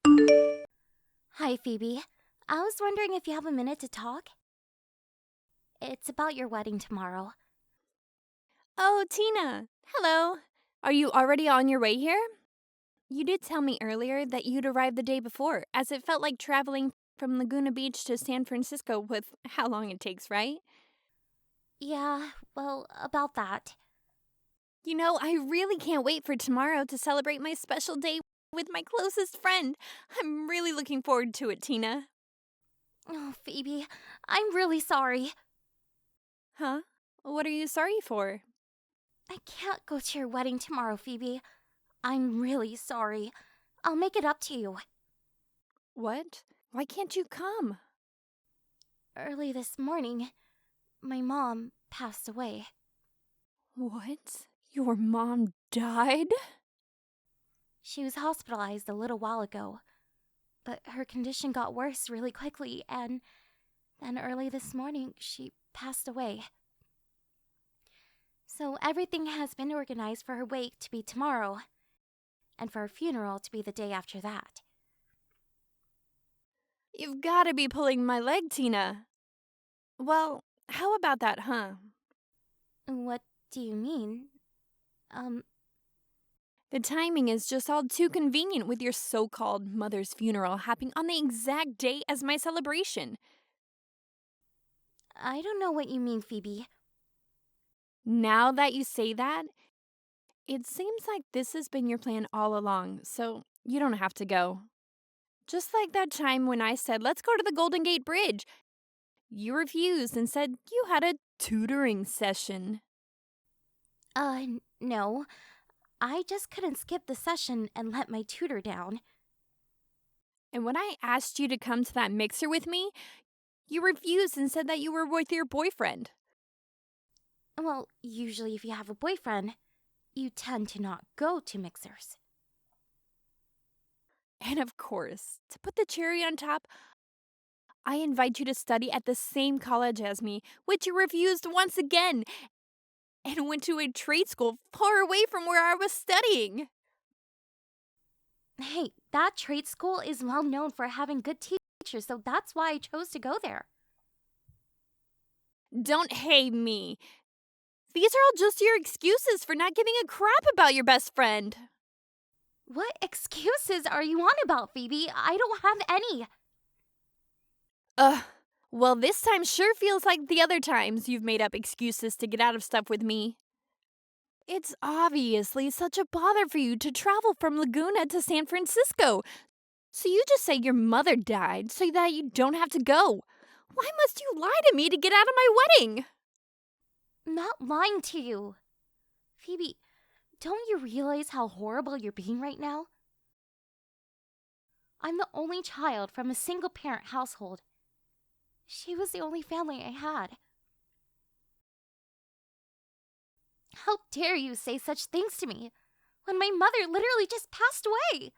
Hi, Phoebe. I was wondering if you have a minute to talk? It's about your wedding tomorrow. Oh, Tina. Hello. Are you already on your way here? You did tell me earlier that you'd arrived the day before, as it felt like traveling from Laguna Beach to San Francisco with how long it takes, right? Yeah, well, about that. You know, I really can't wait for tomorrow to celebrate my special day with my closest friend. I'm really looking forward to it, Tina. Oh, Phoebe, I'm really sorry. Huh? What are you sorry for? I can't go to your wedding tomorrow, Phoebe. I'm really sorry. I'll make it up to you. What? Why can't you come? Early this morning, my mom passed away. What? Your mom died? She was hospitalized a little while ago, but her condition got worse really quickly, and then early this morning, she passed away. So everything has been organized for her wake to be tomorrow, and for her funeral to be the day after that. You've gotta be pulling my leg, Tina. Well, how about that, huh? What do you mean? Um, The timing is just all too convenient with your so called mother's funeral happening on the exact day as my celebration. I don't know what you mean, Phoebe. Now that you say that, it seems like this has been your plan all along, so you don't have to go. Just like that time when I said, let's go to the Golden Gate Bridge. You refused and said you had a tutoring session. No. I just couldn't skip the session and let my tutor down. And when I asked you to come to that mixer with me, you refused and said that you were with your boyfriend. Well, usually if you have a boyfriend, you tend to not go to mixers. And of course, to put the cherry on top, I invite you to study at the same college as me, which you refused once again, and went to a trade school far away from where I was studying. Hey, that trade school is well known for having good teachers, so that's why I chose to go there. Don't hate me. These are all just your excuses for not giving a crap about your best friend. What excuses are you on about, Phoebe? I don't have any. Ugh. Well, this time sure feels like the other times you've made up excuses to get out of stuff with me. It's obviously such a bother for you to travel from Laguna to San Francisco. So you just say your mother died so that you don't have to go. Why must you lie to me to get out of my wedding? I'm not lying to you. Phoebe, don't you realize how horrible you're being right now? I'm the only child from a single parent household. She was the only family I had. How dare you say such things to me when my mother literally just passed away?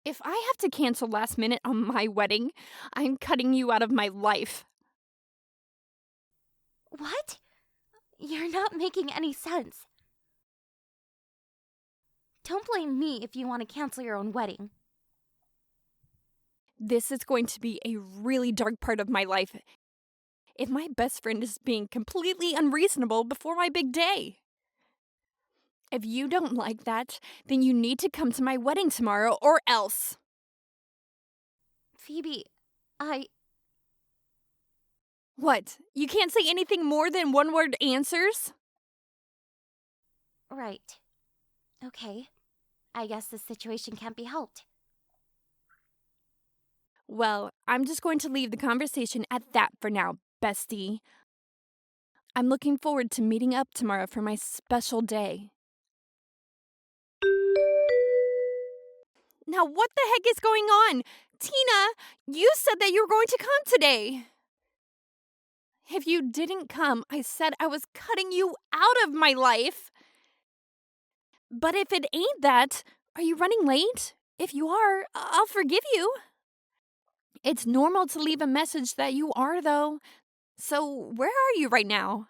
If I have to cancel last minute on my wedding, I'm cutting you out of my life. What? You're not making any sense. Don't blame me if you want to cancel your own wedding. This is going to be a really dark part of my life if my best friend is being completely unreasonable before my big day. If you don't like that, then you need to come to my wedding tomorrow or else. Phoebe, What? You can't say anything more than one word answers? Right. Okay. I guess this situation can't be helped. Well, I'm just going to leave the conversation at that for now, bestie. I'm looking forward to meeting up tomorrow for my special day. Now, what the heck is going on? Tina, you said that you were going to come today. If you didn't come, I said I was cutting you out of my life. But if it ain't that, are you running late? If you are, I'll forgive you. It's normal to leave a message that you are, though. So, where are you right now?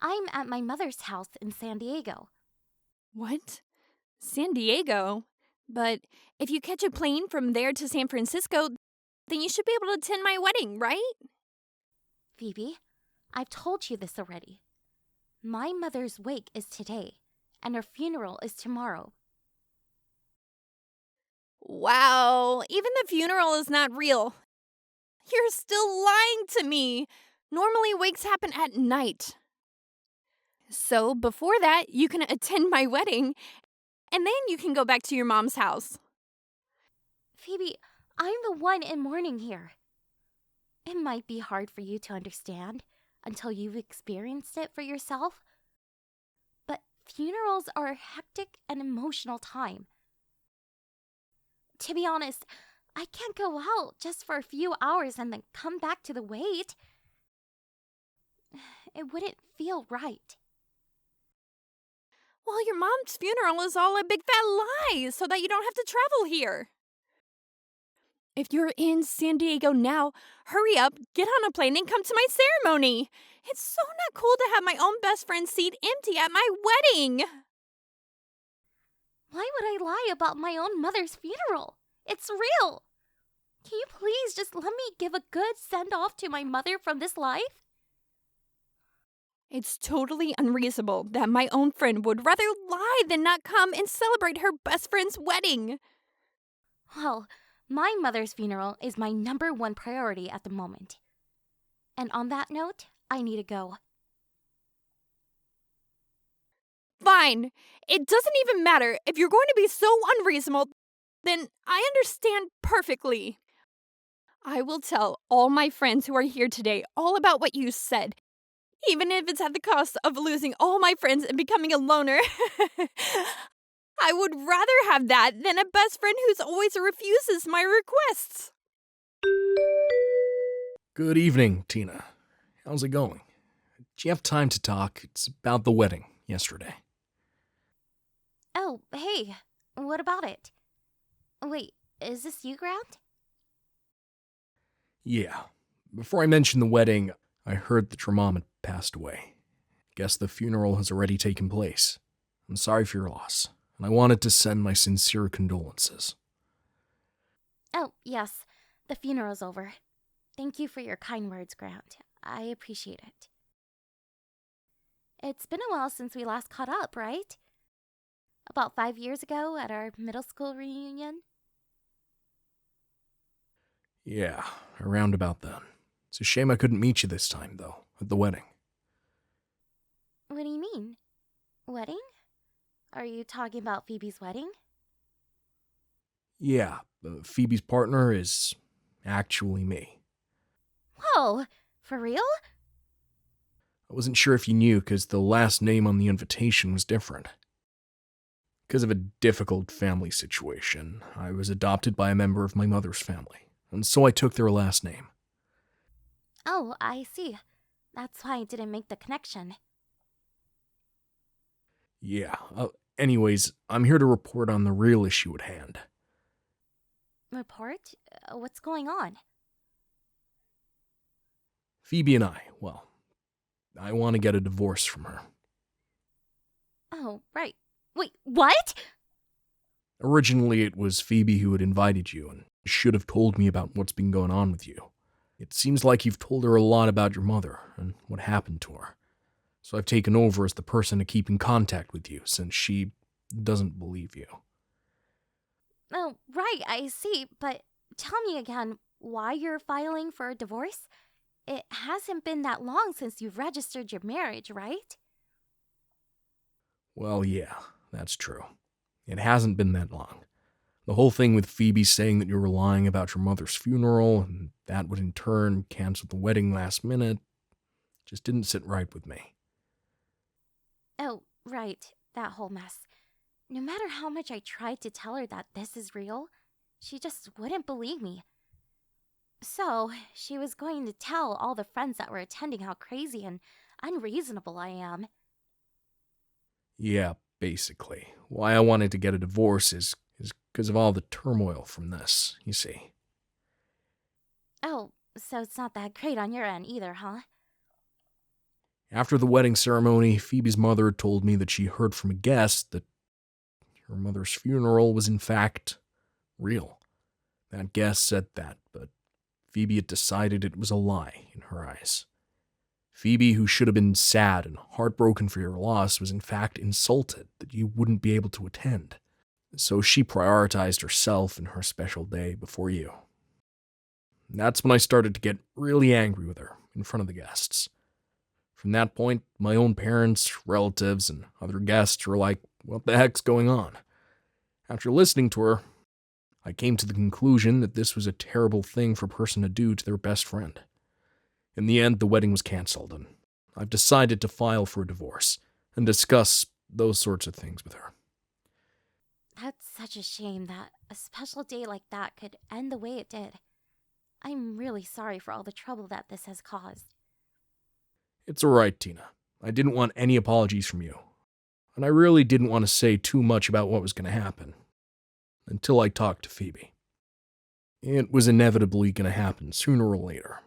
I'm at my mother's house in San Diego. What? San Diego? But if you catch a plane from there to San Francisco, then you should be able to attend my wedding, right? Phoebe, I've told you this already. My mother's wake is today, and her funeral is tomorrow. Wow, even the funeral is not real. You're still lying to me. Normally, wakes happen at night. So, before that, you can attend my wedding, and then you can go back to your mom's house. Phoebe, I'm the one in mourning here. It might be hard for you to understand until you've experienced it for yourself, but funerals are a hectic and emotional time. To be honest, I can't go out just for a few hours and then come back to the wait. It wouldn't feel right. Well, your mom's funeral is all a big fat lie so that you don't have to travel here. If you're in San Diego now, hurry up, get on a plane, and come to my ceremony. It's so not cool to have my own best friend's seat empty at my wedding. Why would I lie about my own mother's funeral? It's real. Can you please just let me give a good send-off to my mother from this life? It's totally unreasonable that my own friend would rather lie than not come and celebrate her best friend's wedding. Well, my mother's funeral is my #1 priority at the moment. And on that note, I need to go. Fine. It doesn't even matter. If you're going to be so unreasonable, then I understand perfectly. I will tell all my friends who are here today all about what you said, even if it's at the cost of losing all my friends and becoming a loner. I would rather have that than a best friend who always refuses my requests. Good evening, Tina. How's it going? Do you have time to talk? It's about the wedding yesterday. Oh, hey, what about it? Wait, is this you, Grant? Yeah. Before I mention the wedding, I heard that your mom had passed away. Guess the funeral has already taken place. I'm sorry for your loss, and I wanted to send my sincere condolences. Oh, yes, the funeral's over. Thank you for your kind words, Grant. I appreciate it. It's been a while since we last caught up, right? About 5 years ago at our middle school reunion? Yeah, around about then. It's a shame I couldn't meet you this time, though, at the wedding. What do you mean? Wedding? Are you talking about Phoebe's wedding? Yeah, Phoebe's partner is actually me. Whoa, for real? I wasn't sure if you knew because the last name on the invitation was different. Because of a difficult family situation, I was adopted by a member of my mother's family, and so I took their last name. Oh, I see. That's why I didn't make the connection. Yeah, anyways, I'm here to report on the real issue at hand. Report? What's going on? Phoebe and I want to get a divorce from her. Oh, right. Wait, what? Originally, it was Phoebe who had invited you and should have told me about what's been going on with you. It seems like you've told her a lot about your mother and what happened to her. So I've taken over as the person to keep in contact with you since she doesn't believe you. Oh, right, I see. But tell me again why you're filing for a divorce? It hasn't been that long since you've registered your marriage, right? Well, yeah, that's true. It hasn't been that long. The whole thing with Phoebe saying that you were lying about your mother's funeral, and that would in turn cancel the wedding last minute, just didn't sit right with me. Oh, right, that whole mess. No matter how much I tried to tell her that this is real, she just wouldn't believe me. So, she was going to tell all the friends that were attending how crazy and unreasonable I am. Yeah, basically. Why I wanted to get a divorce is because of all the turmoil from this, you see. Oh, so it's not that great on your end either, huh? After the wedding ceremony, Phoebe's mother told me that she heard from a guest that Her mother's funeral was in fact real. That guest said that, but Phoebe had decided it was a lie in her eyes. Phoebe, who should have been sad and heartbroken for your loss, was in fact insulted that you wouldn't be able to attend. So she prioritized herself and her special day before you. That's when I started to get really angry with her in front of the guests. From that point, my own parents, relatives, and other guests were like, what the heck's going on? After listening to her, I came to the conclusion that this was a terrible thing for a person to do to their best friend. In the end, the wedding was canceled, and I've decided to file for a divorce and discuss those sorts of things with her. That's such a shame that a special day like that could end the way it did. I'm really sorry for all the trouble that this has caused. It's alright, Tina. I didn't want any apologies from you. And I really didn't want to say too much about what was going to happen. Until I talked to Phoebe. It was inevitably going to happen sooner or later.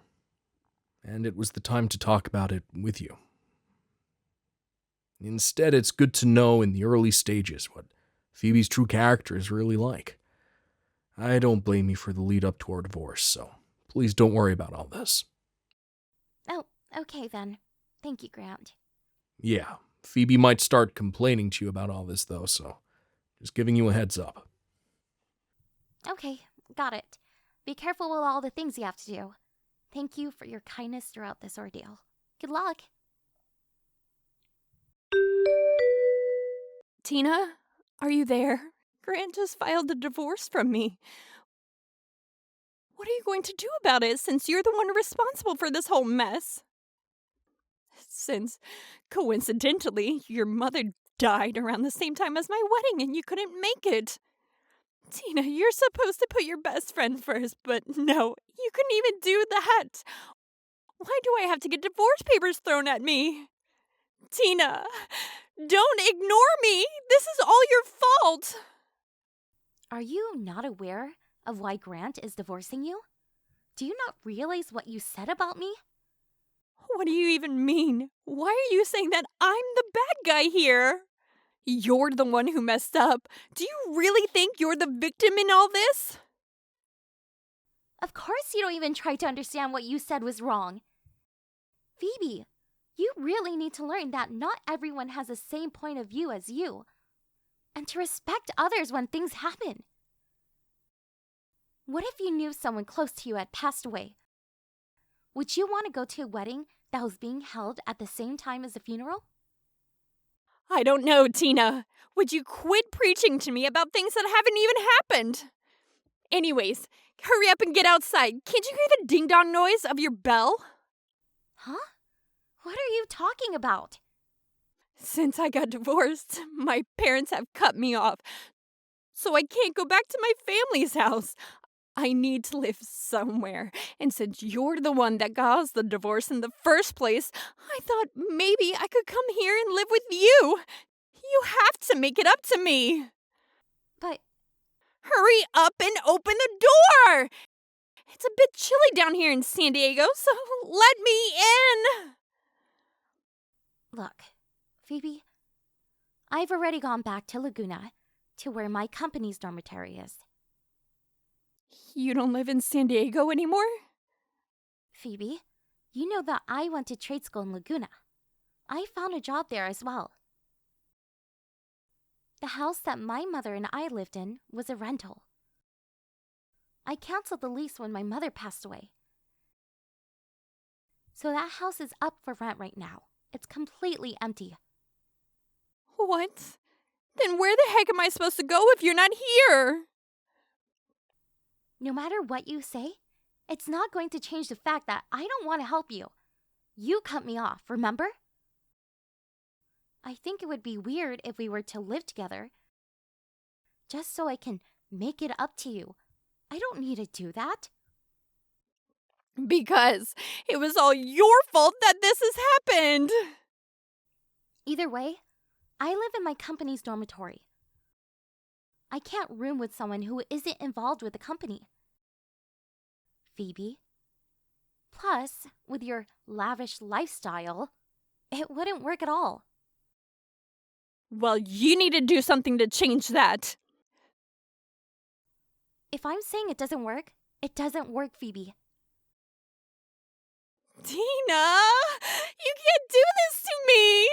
And it was the time to talk about it with you. Instead, it's good to know in the early stages what Phoebe's true character is really like. I don't blame you for the lead up to our divorce, so please don't worry about all this. Oh, okay then. Thank you, Grant. Yeah, Phoebe might start complaining to you about all this though, so just giving you a heads up. Okay, got it. Be careful with all the things you have to do. Thank you for your kindness throughout this ordeal. Good luck. Tina, are you there? Grant just filed a divorce from me. What are you going to do about it since you're the one responsible for this whole mess? Since, coincidentally, your mother died around the same time as my wedding and you couldn't make it. Tina, you're supposed to put your best friend first, but no, you couldn't even do that. Why do I have to get divorce papers thrown at me? Tina, don't ignore me. This is all your fault. Are you not aware of why Grant is divorcing you? Do you not realize what you said about me? What do you even mean? Why are you saying that I'm the bad guy here? You're the one who messed up. Do you really think you're the victim in all this? Of course you don't even try to understand what you said was wrong. Phoebe, you really need to learn that not everyone has the same point of view as you, and to respect others when things happen. What if you knew someone close to you had passed away? Would you want to go to a wedding that was being held at the same time as the funeral? I don't know, Tina. Would you quit preaching to me about things that haven't even happened? Anyways, hurry up and get outside. Can't you hear the ding-dong noise of your bell? Huh? What are you talking about? Since I got divorced, my parents have cut me off, so I can't go back to my family's house. I need to live somewhere, and since you're the one that caused the divorce in the first place, I thought maybe I could come here and live with you. You have to make it up to me. But Hurry up and open the door! It's a bit chilly down here in San Diego, so let me in! look, Phoebe, I've already gone back to Laguna, to where my company's dormitory is. You don't live in San Diego anymore? Phoebe, you know that I went to trade school in Laguna. I found a job there as well. The house that my mother and I lived in was a rental. I canceled the lease when my mother passed away. So that house is up for rent right now. It's completely empty. What? Then where the heck am I supposed to go if you're not here? No matter what you say, it's not going to change the fact that I don't want to help you. You cut me off, remember? I think it would be weird if we were to live together. Just so I can make it up to you. I don't need to do that. Because it was all your fault that this has happened. Either way, I live in my company's dormitory. I can't room with someone who isn't involved with the company. Phoebe. Plus, with your lavish lifestyle, it wouldn't work at all. Well, you need to do something to change that. If I'm saying it doesn't work, Phoebe. Tina! You can't do this to me!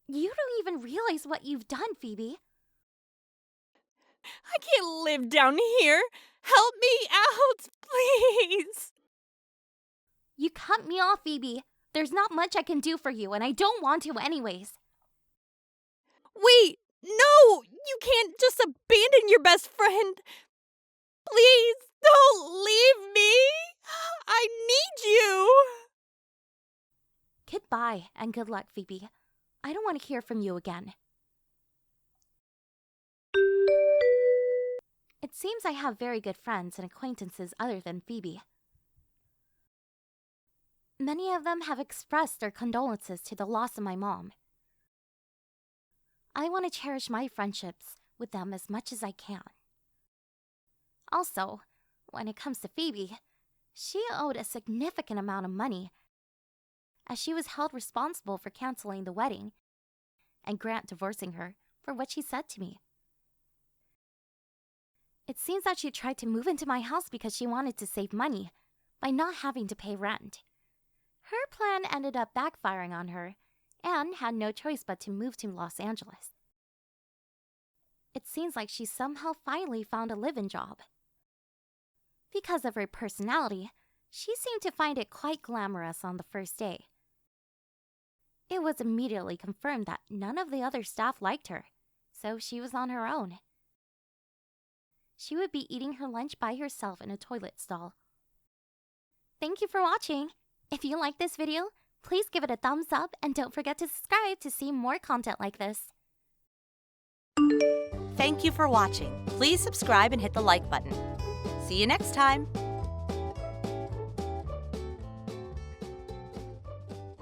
You don't even realize what you've done, Phoebe. I can't live down here. Help me out, please. You cut me off, Phoebe. There's not much I can do for you, and I don't want to anyways. Wait, no! You can't just abandon your best friend. Please, don't leave me. I need you. Goodbye, and good luck, Phoebe. I don't want to hear from you again. It seems I have very good friends and acquaintances other than Phoebe. Many of them have expressed their condolences to the loss of my mom. I want to cherish my friendships with them as much as I can. Also, when it comes to Phoebe, she owed a significant amount of money as she was held responsible for canceling the wedding and Grant divorcing her for what she said to me. It seems that she tried to move into my house because she wanted to save money by not having to pay rent. Her plan ended up backfiring on her and had no choice but to move to Los Angeles. It seems like she somehow finally found a live-in job. Because of her personality, she seemed to find it quite glamorous on the first day. It was immediately confirmed that none of the other staff liked her, so she was on her own. She would be eating her lunch by herself in a toilet stall. Thank you for watching! If you like this video, please give it a thumbs up and don't forget to subscribe to see more content like this. Thank you for watching. Please subscribe and hit the like button. See you next time.